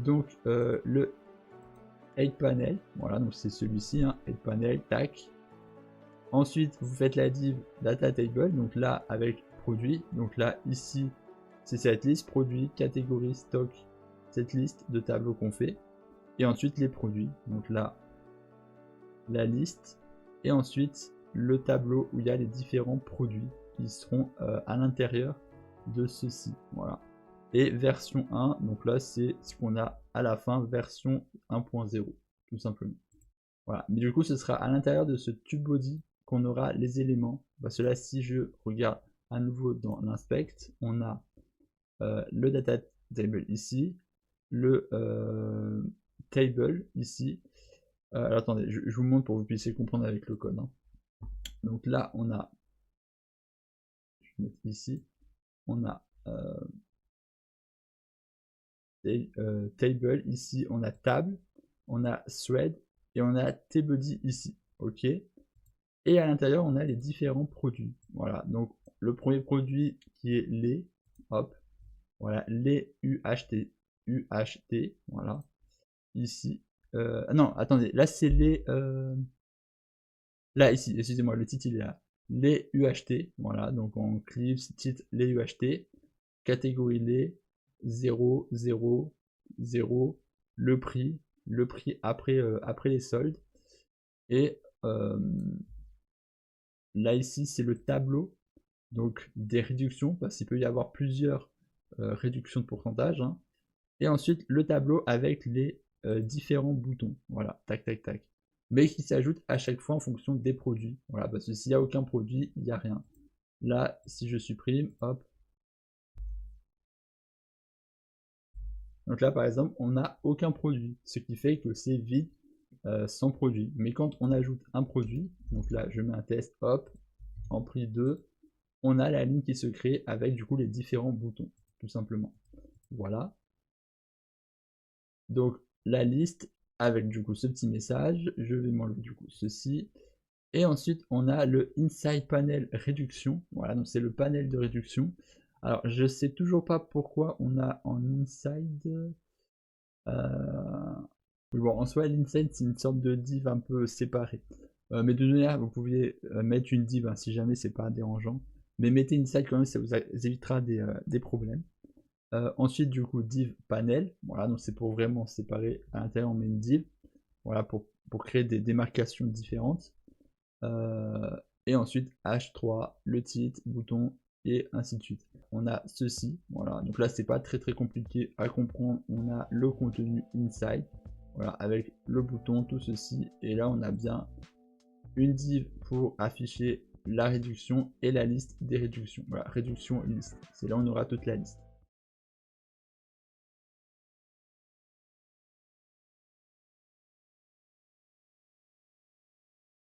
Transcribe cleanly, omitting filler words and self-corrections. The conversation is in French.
donc le Aid Panel, voilà, donc c'est celui-ci, hein, Aid Panel, tac. Ensuite, vous faites la div Data Table, donc là avec produit, donc là ici c'est cette liste produit, catégorie, stock, cette liste de tableaux qu'on fait, et ensuite les produits, donc là la liste, et ensuite le tableau où il y a les différents produits qui seront à l'intérieur de ceci, voilà. Et version 1, donc là c'est ce qu'on a à la fin, version 1.0, tout simplement. Voilà, mais du coup ce sera à l'intérieur de ce tube body qu'on aura les éléments, parce que là si je regarde à nouveau dans l'inspect, on a le data table ici, le table ici. Alors attendez, je vous montre pour que vous puissiez comprendre avec le code, hein. Donc là on a, je vais mettre ici, on a table ici, on a table, on a thread et on a tbody ici, ok. Et à l'intérieur on a les différents produits, voilà. Donc le premier produit qui est les, hop, voilà, les UHT, voilà, ici. Non, attendez, là c'est les, là ici, excusez-moi, le titre il est là, les UHT, voilà, donc on clips, titre les UHT, catégorie les, 0, 0, 0, le prix après, après les soldes, et là ici c'est le tableau, donc des réductions, parce qu'il peut y avoir plusieurs réductions de pourcentage, hein. Et ensuite le tableau avec les différents boutons, voilà, tac tac tac, mais qui s'ajoute à chaque fois en fonction des produits, voilà, parce que s'il n'y a aucun produit, il n'y a rien. Là, si je supprime, hop, donc là par exemple, on n'a aucun produit, ce qui fait que c'est vide sans produit. Mais quand on ajoute un produit, donc là je mets un test, hop, en prix 2, on a la ligne qui se crée avec du coup les différents boutons, tout simplement. Voilà. Donc la liste avec du coup ce petit message, je vais m'enlever du coup ceci. Et ensuite on a le inside panel réduction, voilà, donc c'est le panel de réduction. Alors je sais toujours pas pourquoi on a en inside, oui, bon, en soi l'inside c'est une sorte de div un peu séparée, mais de toute manière vous pouviez mettre une div, hein, si jamais c'est pas dérangeant, mais mettez inside quand même, ça vous évitera des problèmes. Ensuite du coup div panel, voilà, donc c'est pour vraiment séparer. À l'intérieur on met une div, voilà, pour créer des démarcations différentes. Et ensuite H3, le titre, bouton, et ainsi de suite. On a ceci, voilà, donc là c'est pas très compliqué à comprendre. On a le contenu inside, voilà, avec le bouton, tout ceci, et là on a bien une div pour afficher la réduction et la liste des réductions, voilà, réduction liste, c'est là on aura toute la liste.